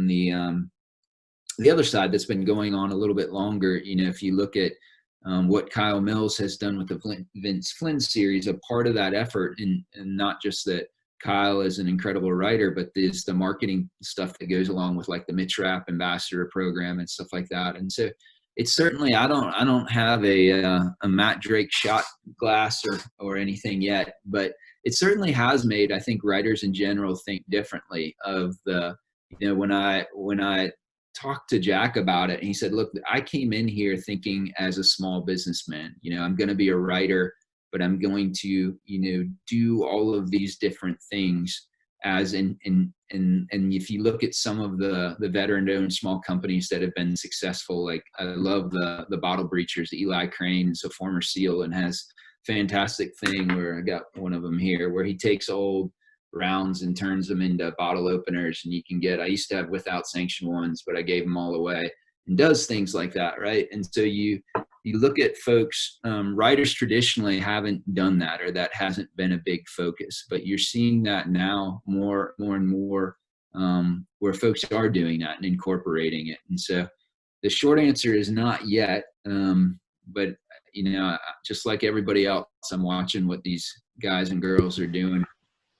the other side that's been going on a little bit longer, if you look at what Kyle Mills has done with the Vince Flynn series, a part of that effort, and not just that Kyle is an incredible writer, but there's the marketing stuff that goes along with like the Mitch Rapp ambassador program and stuff like that. And so it's certainly, I don't have a Matt Drake shot glass or anything yet, but it certainly has made, I think, writers in general think differently of when I talked to Jack about it, and he said, look, I came in here thinking as a small businessman, I'm going to be a writer, but I'm going to, do all of these different things as and if you look at some of the veteran-owned small companies that have been successful, like I love the bottle breachers, Eli Crane, is a former SEAL and has fantastic thing where I got one of them here, where he takes old rounds and turns them into bottle openers, and you can get, I used to have without sanction ones, but I gave them all away, and does things like that, right? And so you look at folks, writers traditionally haven't done that, or that hasn't been a big focus, but you're seeing that now more and more, where folks are doing that and incorporating it. And so the short answer is not yet, but just like everybody else, I'm watching what these guys and girls are doing,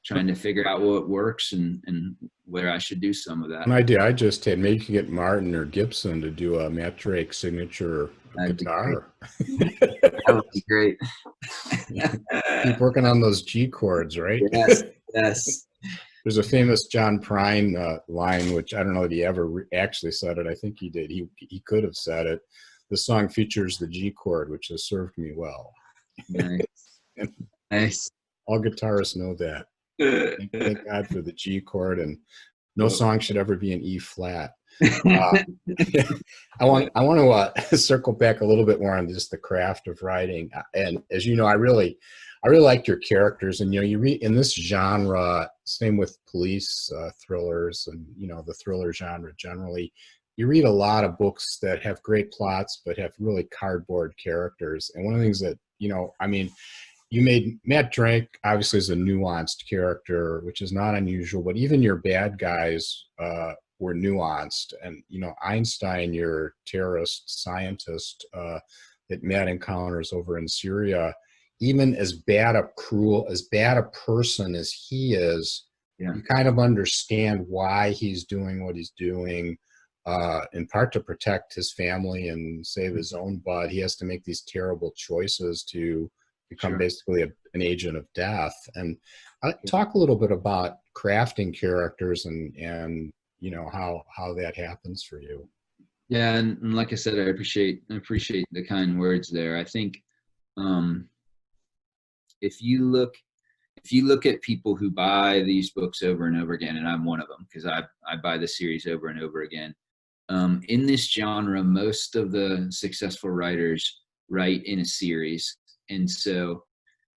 trying to figure out what works and where I should do some of that. An idea I just had, maybe you could get Martin or Gibson to do a Matt Drake signature guitar. That would be great. Keep working on those G chords, right? Yes. There's a famous John Prine line, which I don't know if he ever actually said it. I think he did. He could have said it. The song features the G chord, which has served me well. Nice. All guitarists know that. Thank God for the G chord, and no song should ever be an E flat. I want to circle back a little bit more on just the craft of writing. And as you know, I really liked your characters, and you read in this genre, same with police thrillers and the thriller genre generally. You read a lot of books that have great plots but have really cardboard characters. And one of the things that you made Matt Drake obviously is a nuanced character, which is not unusual, but even your bad guys were nuanced. And, Einstein, your terrorist scientist that Matt encounters over in Syria, even as bad a person as he is, you kind of understand why he's doing what he's doing, in part to protect his family and save his own butt. He has to make these terrible choices to become basically an agent of death. And talk a little bit about crafting characters and how that happens for you. Yeah, and like I said, I appreciate the kind words there. I think if you look at people who buy these books over and over again, and I'm one of them because I buy the series over and over again. In this genre, most of the successful writers write in a series. And so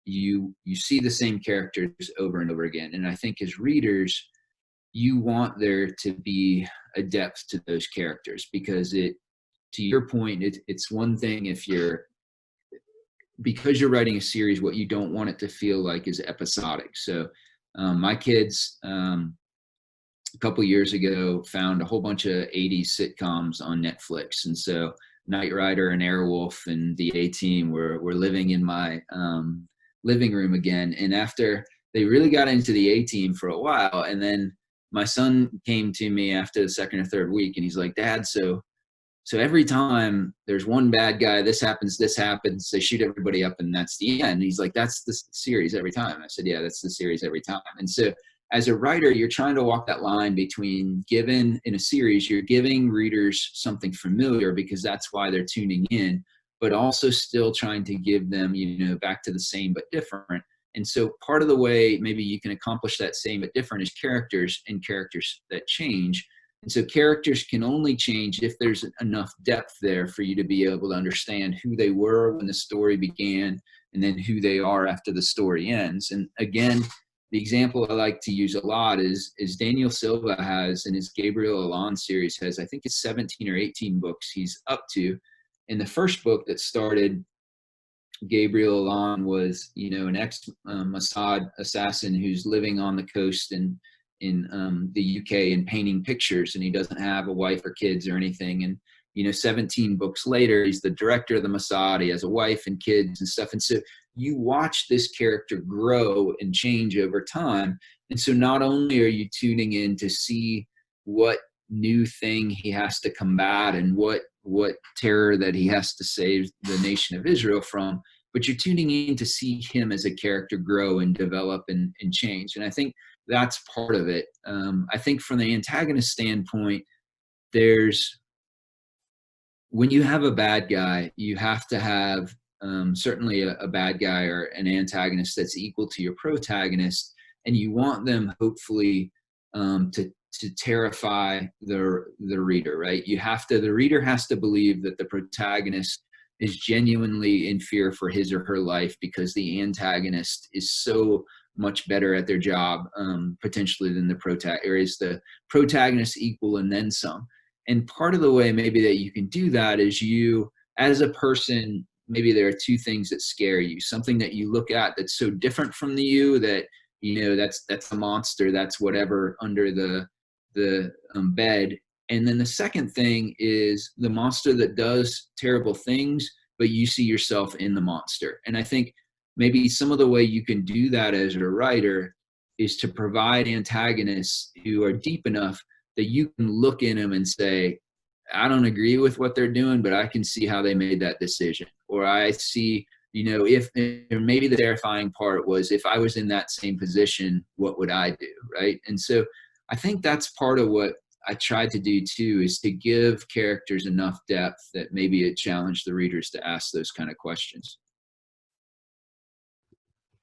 you see the same characters over and over again. And I think as readers, you want there to be a depth to those characters, because to your point, it's one thing because you're writing a series, what you don't want it to feel like is episodic. So my kids, a couple years ago, found a whole bunch of 80s sitcoms on Netflix. And so Knight Rider and Airwolf and the A-Team were living in my living room again. And after they really got into the A-Team for a while, and then my son came to me after the second or third week, and he's like, "Dad, so every time there's one bad guy, this happens, they shoot everybody up, and that's the end." And he's like, "That's the series every time." I said, "Yeah, that's the series every time." And so as a writer, you're trying to walk that line between in a series, you're giving readers something familiar because that's why they're tuning in, but also still trying to give them, back to the same but different. And so part of the way maybe you can accomplish that same but different is characters, and characters that change. And so characters can only change if there's enough depth there for you to be able to understand who they were when the story began, and then who they are after the story ends. And again, the example I like to use a lot is Daniel Silva has, in his Gabriel Allon series, has, I think it's 17 or 18 books he's up to. And the first book that started Gabriel Allon was, an ex-Mossad assassin who's living on the coast in the UK and painting pictures, and he doesn't have a wife or kids or anything. And 17 books later, he's the director of the Mossad. He has a wife and kids and stuff. And so you watch this character grow and change over time. And so not only are you tuning in to see what new thing he has to combat and what terror that he has to save the nation of Israel from, but you're tuning in to see him as a character grow and develop and change. And I think that's part of it. I think from the antagonist standpoint, when you have a bad guy, you have to have certainly a bad guy or an antagonist that's equal to your protagonist. and you want them hopefully to terrify the reader, right? The reader has to believe that the protagonist is genuinely in fear for his or her life because the antagonist is so much better at their job potentially than the protagonist, or is the protagonist equal and then some. And part of the way maybe that you can do that is you, as a person, maybe there are two things that scare you. Something that you look at that's so different from you that, that's a monster, that's whatever under the bed. And then the second thing is the monster that does terrible things, but you see yourself in the monster. And I think maybe some of the way you can do that as a writer is to provide antagonists who are deep enough that you can look in them and say, I don't agree with what they're doing, but I can see how they made that decision. Or I see, if maybe the terrifying part was, if I was in that same position, what would I do, right? And so I think that's part of what I tried to do too, is to give characters enough depth that maybe it challenged the readers to ask those kind of questions.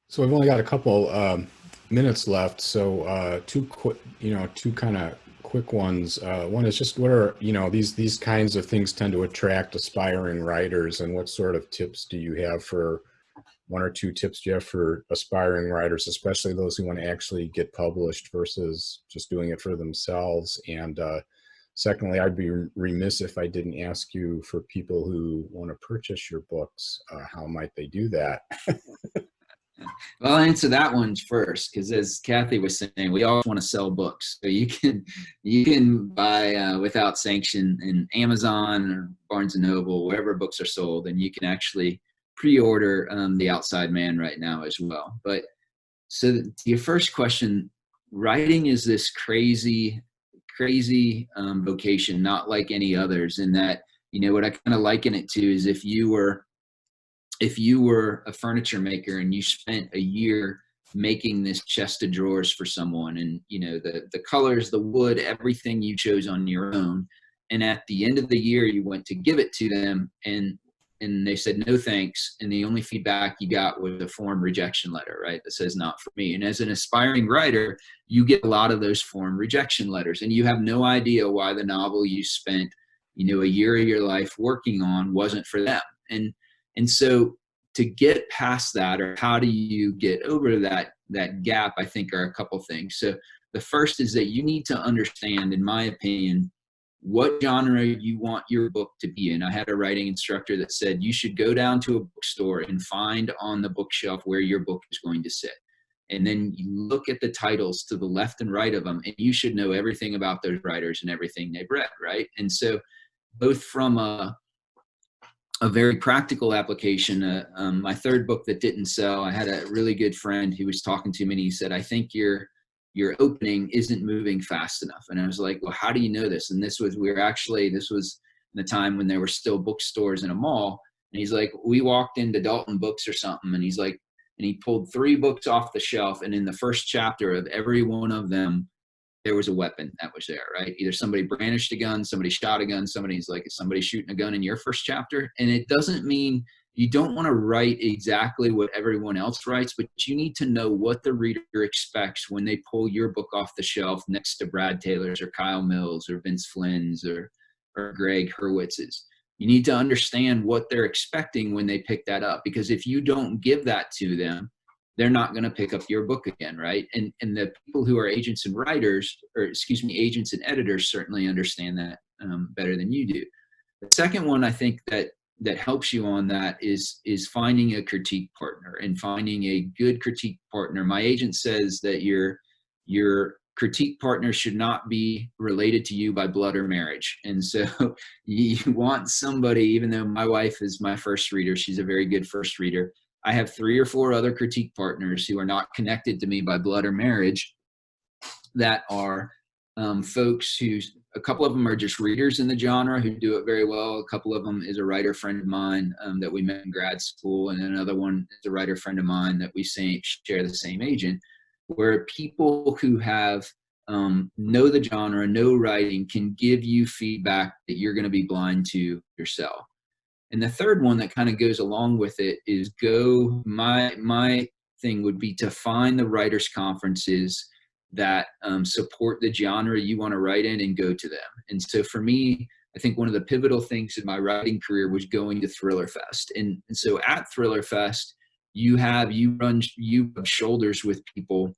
So we've only got a couple minutes left. So two kind of quick ones. One is just, what are, these kinds of things tend to attract aspiring writers, and what sort of tips do you have for, one or two tips do you have for aspiring writers, especially those who want to actually get published versus just doing it for themselves? And secondly, I'd be remiss if I didn't ask you, for people who want to purchase your books, how might they do that? Well, I'll answer that one first, because as Kathy was saying, we all want to sell books. So you can buy without sanction in Amazon or Barnes & Noble, wherever books are sold, and you can actually pre-order The Outside Man right now as well. But so to your first question, writing is this crazy vocation, not like any others, in that, what I kind of liken it to is if you were a furniture maker and you spent a year making this chest of drawers for someone, and the colors, the wood, everything you chose on your own, and at the end of the year you went to give it to them, and they said no thanks, and the only feedback you got was a form rejection letter, right, that says not for me. And as an aspiring writer, you get a lot of those form rejection letters, and you have no idea why the novel you spent a year of your life working on wasn't for them. And so to get past that, or how do you get over that gap, I think are a couple things. So the first is that you need to understand, in my opinion, what genre you want your book to be in. I had a writing instructor that said you should go down to a bookstore and find on the bookshelf where your book is going to sit. And then you look at the titles to the left and right of them, and you should know everything about those writers and everything they've read, right? And so both from a very practical application, my third book that didn't sell, I had a really good friend who was talking to me, and he said, I think your opening isn't moving fast enough. And I was like, well, how do you know this? And this was the time when there were still bookstores in a mall. And he's like, we walked into Dalton Books or something, and he's like, and he pulled 3 books off the shelf, and in the first chapter of every one of them, there was a weapon that was there, right? Either somebody brandished a gun, somebody shot a gun, somebody's like, is somebody shooting a gun in your first chapter? And it doesn't mean you don't want to write exactly what everyone else writes, but you need to know what the reader expects when they pull your book off the shelf next to Brad Taylor's or Kyle Mills or Vince Flynn's or Greg Hurwitz's. You need to understand what they're expecting when they pick that up, because if you don't give that to them, they're not going to pick up your book again, right? And the people who are agents and writers, agents and editors certainly understand that better than you do. The second one I think that helps you on that is finding a critique partner, and finding a good critique partner. My agent says that your critique partner should not be related to you by blood or marriage. And so you want somebody, even though my wife is my first reader, she's a very good first reader, I have 3 or 4 other critique partners who are not connected to me by blood or marriage, that are folks who, a couple of them are just readers in the genre who do it very well. A couple of them is a writer friend of mine that we met in grad school. And another one is a writer friend of mine that we share the same agent, where people who have know the genre, know writing, can give you feedback that you're going to be blind to yourself. And the third one that kind of goes along with it is my thing would be to find the writers' conferences that support the genre you want to write in and go to them. And so for me, I think one of the pivotal things in my writing career was going to Thriller Fest. And so at Thriller Fest, you rub shoulders with people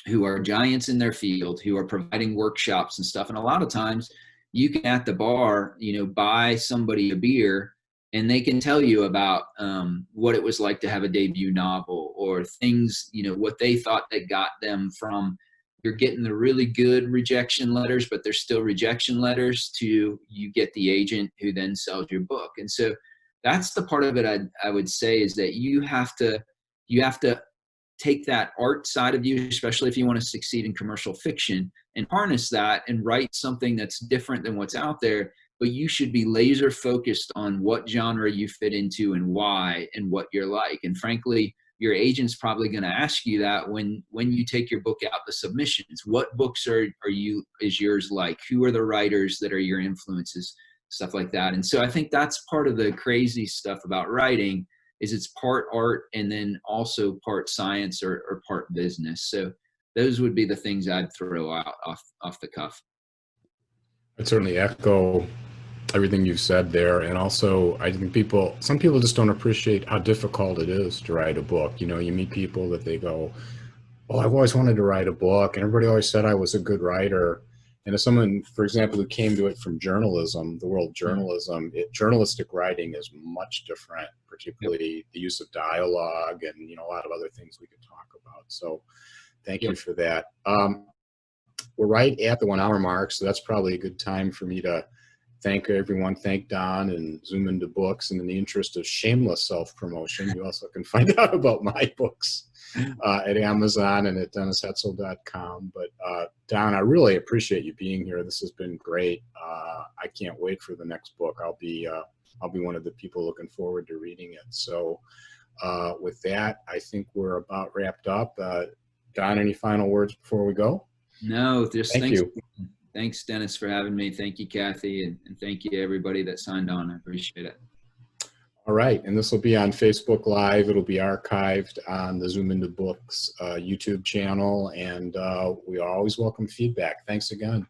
who are giants in their field, who are providing workshops and stuff. And a lot of times you can at the bar, buy somebody a beer and they can tell you about what it was like to have a debut novel, or things, what they thought that got them from you're getting the really good rejection letters, but they're still rejection letters, to you get the agent who then sells your book. And so that's the part of it I would say, is that you have to take that art side of you, especially if you want to succeed in commercial fiction, and harness that and write something that's different than what's out there. But you should be laser focused on what genre you fit into and why and what you're like. And frankly, your agent's probably going to ask you that when you take your book out, the submissions. What books is yours like? Who are the writers that are your influences? Stuff like that. And so I think that's part of the crazy stuff about writing, is it's part art and then also part science or part business. So those would be the things I'd throw out off the cuff. I'd certainly echo everything you've said there. And also, I think some people just don't appreciate how difficult it is to write a book. You meet people that they go, "Oh, I've always wanted to write a book, and everybody always said I was a good writer." And as someone, for example, who came to it from journalism, the world of journalism, journalistic writing is much different, particularly the use of dialogue and, a lot of other things we could talk about. So thank you for that. We're right at the 1 hour mark, so that's probably a good time for me to thank everyone. Thank Don and Zoom Into Books. And in the interest of shameless self-promotion, you also can find out about my books at Amazon and at DennisHetzel.com. But Don, I really appreciate you being here. This has been great. I can't wait for the next book. I'll be one of the people looking forward to reading it. So with that, I think we're about wrapped up. Don, any final words before we go? No, just thank you. Thanks, Dennis, for having me. Thank you, Kathy, and thank you to everybody that signed on. I appreciate it. All right, and this will be on Facebook Live. It'll be archived on the Zoom Into Books YouTube channel, and we always welcome feedback. Thanks again.